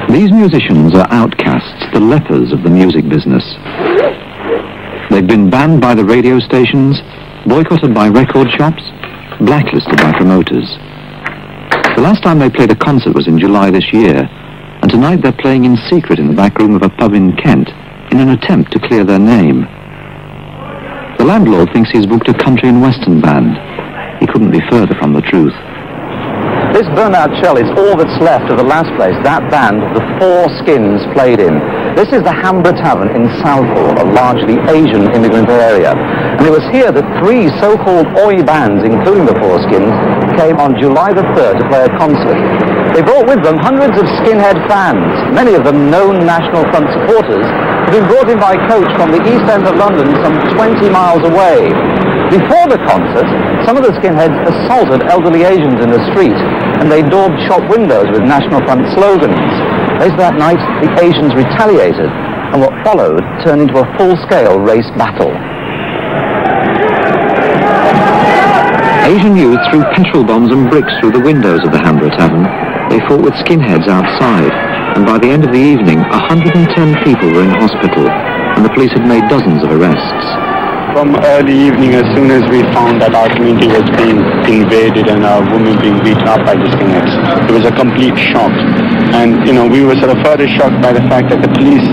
These musicians are outcasts, the lepers of the music business. They've been banned by the radio stations, boycotted by record shops, blacklisted by promoters. The last time they played a concert was in July this year, and tonight they're playing in secret in the back room of a pub in Kent in an attempt to clear their name. The landlord thinks he's booked a country and western band. He couldn't be further from the truth. This burnt-out shell is all that's left of the last place that band, the Four Skins, played in. This is the Hambra Tavern in Southall, a largely Asian immigrant area. And it was here that three so-called Oi bands, including the Four Skins, came on July the 3rd to play a concert. They brought with them hundreds of skinhead fans, many of them known National Front supporters, who'd been brought in by coach from the East End of London some 20 miles away. Before the concert, some of the skinheads assaulted elderly Asians in the street, and they daubed shop windows with National Front slogans. Later that night, the Asians retaliated, and what followed turned into a full-scale race battle. Asian youth threw petrol bombs and bricks through the windows of the Hambra Tavern. They fought with skinheads outside, and by the end of the evening, 110 people were in hospital, and the police had made dozens of arrests. From early evening, as soon as we found that our community was being invaded and our women being beaten up by the skinheads, it was a complete shock. And, we were sort of further shocked by the fact that the police,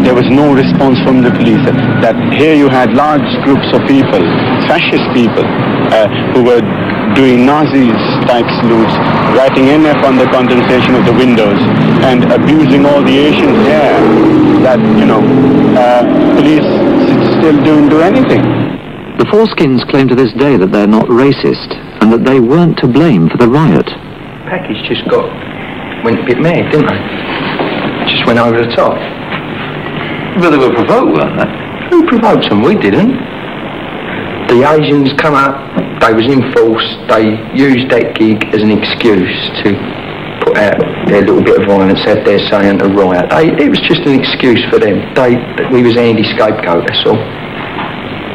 there was no response from the police. That here you had large groups of people, fascist people, who were doing Nazi-type salutes, writing NF on the condensation of the windows, and abusing all the Asians there. That, police still don't do anything. The Four Skins claim to this day that they're not racist, and that they weren't to blame for the riot. Package just went a bit mad, didn't they? Just went over the top. Well, they were provoked, weren't they? Who provoked them? We didn't. The Asians come up, they was in force, they used that gig as an excuse to put out their little bit of violence, as they're saying, a riot. It was just an excuse for them. We was Andy scapegoat, that's all.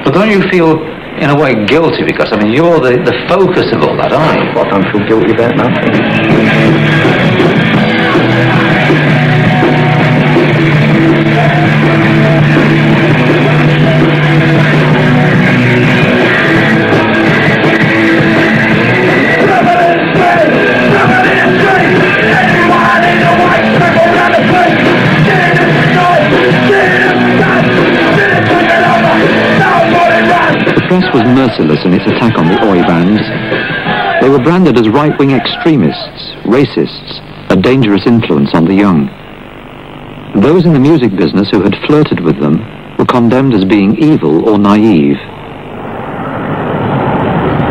But don't you feel, in a way, guilty? Because, you're the focus of all that, aren't you? I don't feel guilty about nothing. The press was merciless in its attack on the Oi bands. They were branded as right-wing extremists, racists, a dangerous influence on the young. Those in the music business who had flirted with them were condemned as being evil or naive.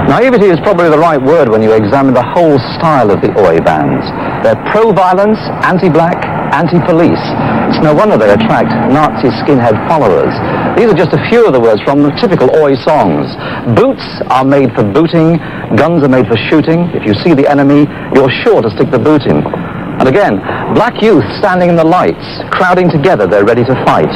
Naivety is probably the right word when you examine the whole style of the Oi bands. They're pro-violence, anti-black, anti-police. It's no wonder they attract Nazi skinhead followers. These are just a few of the words from the typical Oi songs. Boots are made for booting, guns are made for shooting. If you see the enemy, you're sure to stick the boot in. And again, black youth standing in the lights, crowding together, they're ready to fight.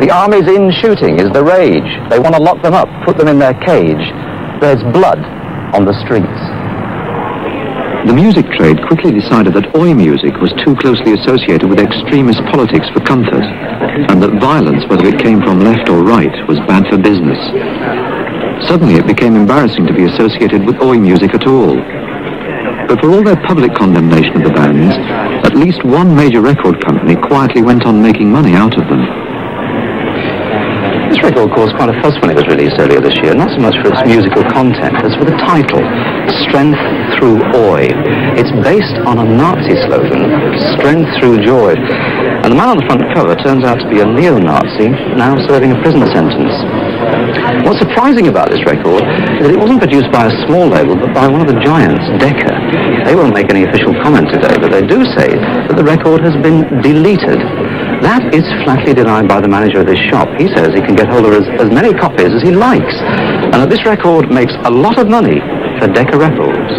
The army's in shooting is the rage. They want to lock them up, put them in their cage. There's blood on the streets. The music trade quickly decided that Oi music was too closely associated with extremist politics for comfort, and that violence, whether it came from left or right, was bad for business. Suddenly it became embarrassing to be associated with Oi music at all. But for all their public condemnation of the bands, at least one major record company quietly went on making money out of them. This record caused quite a fuss when it was released earlier this year, not so much for its musical content as for the title, Strength Through Oi. It's based on a Nazi slogan, Strength Through Joy. And the man on the front cover turns out to be a neo-Nazi, now serving a prisoner sentence. What's surprising about this record is that it wasn't produced by a small label, but by one of the giants, Decca. They won't make any official comment today, but they do say that the record has been deleted. That is flatly denied by the manager of this shop. He says he can get hold of as many copies as he likes, and that this record makes a lot of money for Decca Records.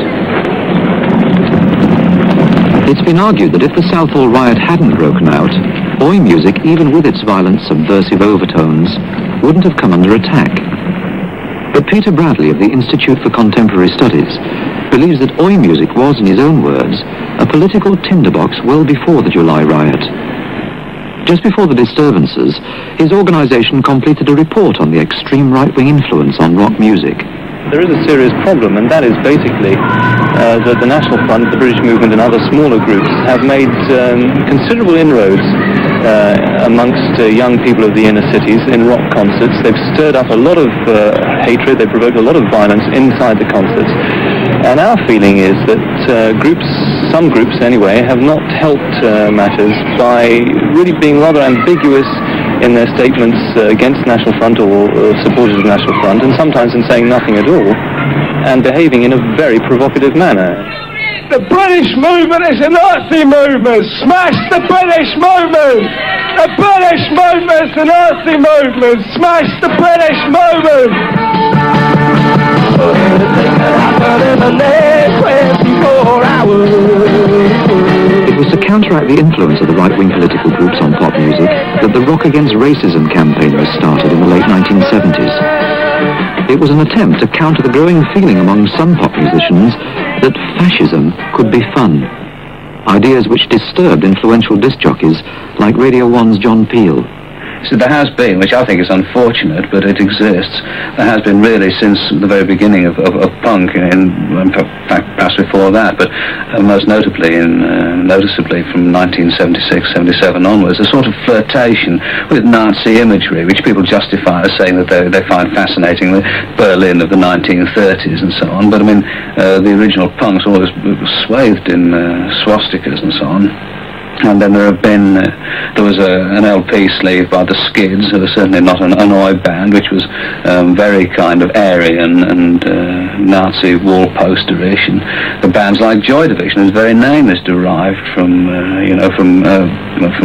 It's been argued that if the Southall riot hadn't broken out, Oi music, even with its violent subversive overtones, wouldn't have come under attack. But Peter Bradley of the Institute for Contemporary Studies believes that Oi music was, in his own words, a political tinderbox well before the July riot. Just before the disturbances, his organisation completed a report on the extreme right-wing influence on rock music. There is a serious problem, and that is basically that the National Front, the British Movement and other smaller groups have made considerable inroads amongst young people of the inner cities in rock concerts. They've stirred up a lot of hatred, they've provoked a lot of violence inside the concerts. And our feeling is that some groups anyway, have not helped matters by really being rather ambiguous in their statements against National Front or supporters of National Front, and sometimes in saying nothing at all, and behaving in a very provocative manner. The British movement is a Nazi movement! Smash the British movement! The British movement is a Nazi movement! Smash the British movement! It was to counteract the influence of the right-wing political groups on pop music that the Rock Against Racism campaign was started in the late 1970s. It was an attempt to counter the growing feeling among some pop musicians that fascism could be fun. Ideas which disturbed influential disc jockeys like Radio 1's John Peel. So there has been, which I think is unfortunate, but it exists. There has been really since the very beginning of punk, in fact, perhaps before that, but most notably, noticeably from 1976-77 onwards, a sort of flirtation with Nazi imagery, which people justify as saying that they find fascinating, the Berlin of the 1930s and so on. But I mean, the original punks always swathed in swastikas and so on. And then there was an LP sleeve by the Skids, who was certainly not an Oi band, which was very kind of Aryan and Nazi wall-posterish. And the bands like Joy Division, whose very name is derived from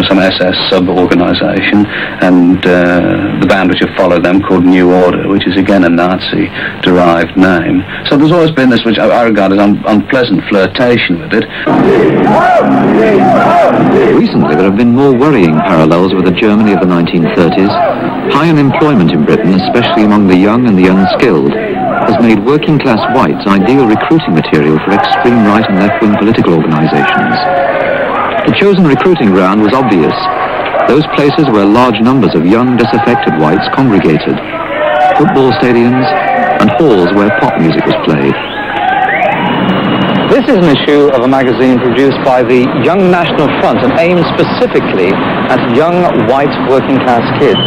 some SS sub-organisation, and the band which have followed them called New Order, which is again a Nazi-derived name. So there's always been this, which I regard as unpleasant flirtation with it. Recently, there have been more worrying parallels with the Germany of the 1930s. High unemployment in Britain, especially among the young and the unskilled, has made working-class whites ideal recruiting material for extreme right and left-wing political organisations. The chosen recruiting ground was obvious. Those places where large numbers of young, disaffected whites congregated. Football stadiums and halls where pop music was played. This is an issue of a magazine produced by the Young National Front and aimed specifically at young white working class kids.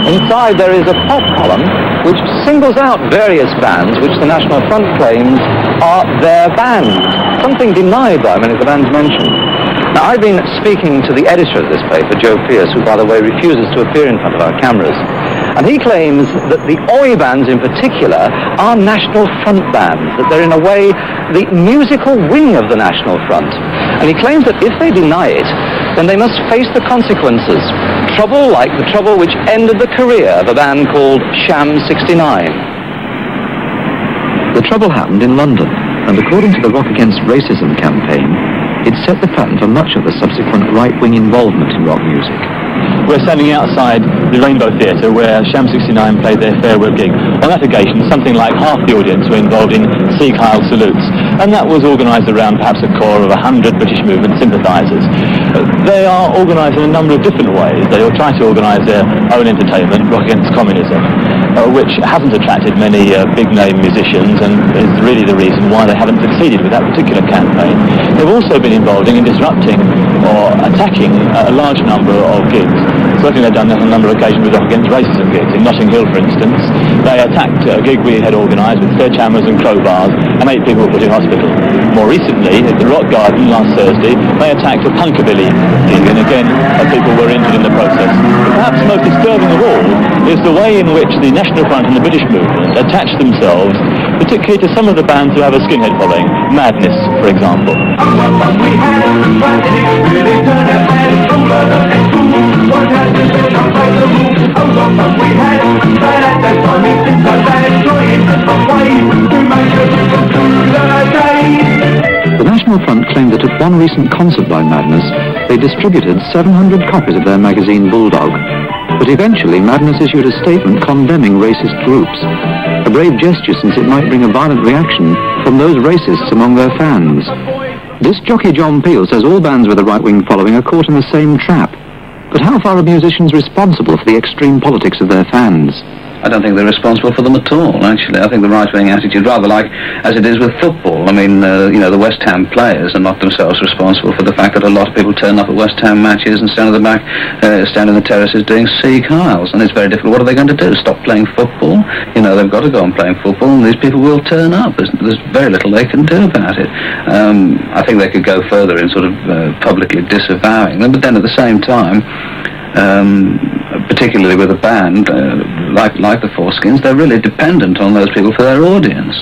Inside there is a pop column which singles out various bands which the National Front claims are their bands, something denied by many of the bands mentioned. Now, I've been speaking to the editor of this paper, Joe Pierce, who, by the way, refuses to appear in front of our cameras. And he claims that the Oi bands in particular are National Front bands, that they're in a way the musical wing of the National Front. And he claims that if they deny it, then they must face the consequences. Trouble like the trouble which ended the career of a band called Sham 69. The trouble happened in London, and according to the Rock Against Racism campaign, it set the pattern for much of the subsequent right-wing involvement in rock music. We're standing outside the Rainbow Theatre where Sham 69 played their farewell gig. On that occasion, something like half the audience were involved in Sieg Heil salutes, and that was organised around perhaps a core of 100 British movement sympathisers. They are organised in a number of different ways. They will try to organise their own entertainment, Rock Against Communism, which hasn't attracted many big-name musicians and is really the reason why they haven't succeeded with that particular campaign. They've also been involved in disrupting or attacking a large number of gigs. Certainly they've done that on a number of occasions with Rock Against Racism gigs. In Notting Hill, for instance, they attacked a gig we had organised with sledgehammers and crowbars, and 8 people were put in hospital. More recently, at the Rock Garden last Thursday, they attacked a punkabilly gig, and again, people were injured in the process. But perhaps most disturbing of all is the way in which the National Front and the British movement attached themselves, particularly to some of the bands who have a skinhead following, Madness, for example. The National Front claimed that at one recent concert by Madness, they distributed 700 copies of their magazine Bulldog. But eventually, Madness issued a statement condemning racist groups. A brave gesture, since it might bring a violent reaction from those racists among their fans. Disc jockey John Peel says all bands with a right-wing following are caught in the same trap. But how far are musicians responsible for the extreme politics of their fans? I don't think they're responsible for them at all, actually. I think the right-wing attitude, rather like as it is with football. I mean, the West Ham players are not themselves responsible for the fact that a lot of people turn up at West Ham matches and stand at the back, stand in the terraces doing Sieg Heils, and it's very difficult. What are they going to do? Stop playing football? They've got to go on playing football, and these people will turn up. There's very little they can do about it. I think they could go further in sort of publicly disavowing them, but then at the same time, particularly with a band like the Foreskins, they're really dependent on those people for their audience,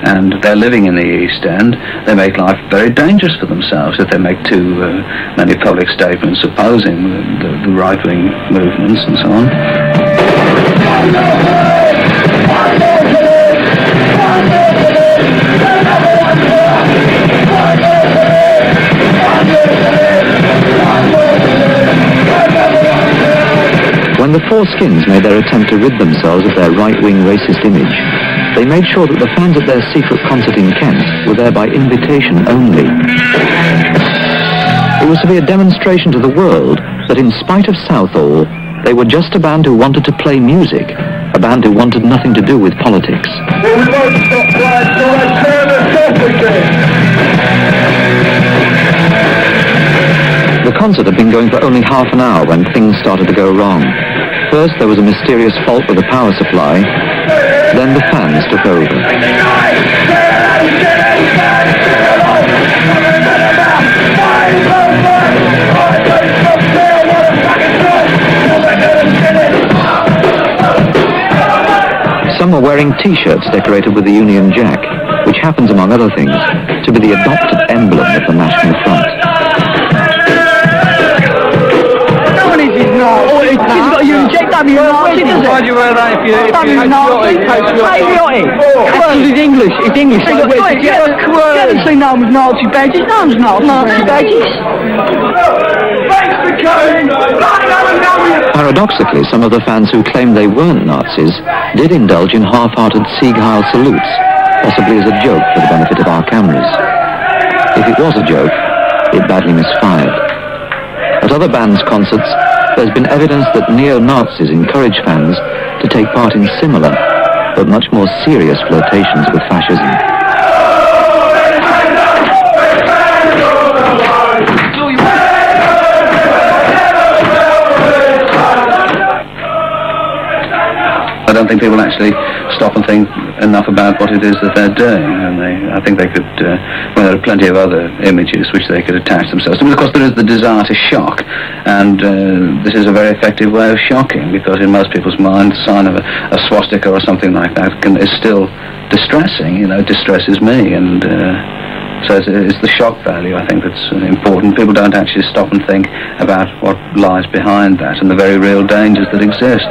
and they're living in the East End. They make life very dangerous for themselves if they make too many public statements opposing the right-wing movements and so on. When the Foreskins made their attempt to rid themselves of their right-wing racist image, they made sure that the fans at their secret concert in Kent were there by invitation only. It was to be a demonstration to the world that in spite of Southall, they were just a band who wanted to play music, a band who wanted nothing to do with politics. The concert had been going for only half an hour when things started to go wrong. First, there was a mysterious fault with the power supply. Then the fans took over. Some were wearing T-shirts decorated with the Union Jack, which happens, among other things, to be the adopted emblem of the National Front. He's got a Union Jack, that'd be Nazi, does it? Why'd you wear that if you're patriotic? Patriotic? It's English, it's English. You haven't seen no one's Nazi badges, no one's Nazi badges. Paradoxically, some of the fans who claimed they weren't Nazis did indulge in half-hearted Sieg Heil salutes, possibly as a joke for the benefit of our cameras. If it was a joke, it badly misfired. At other bands' concerts, there's been evidence that neo-Nazis encourage fans to take part in similar, but much more serious flirtations with fascism. I don't think people actually stop and think enough about what it is that they're doing, and I think they could, well, there are plenty of other images which they could attach themselves to. But of course there is the desire to shock, and this is a very effective way of shocking, because in most people's minds the sign of a swastika or something like that is still distressing. It distresses me, and so it's the shock value, I think, that's important. People don't actually stop and think about what lies behind that and the very real dangers that exist.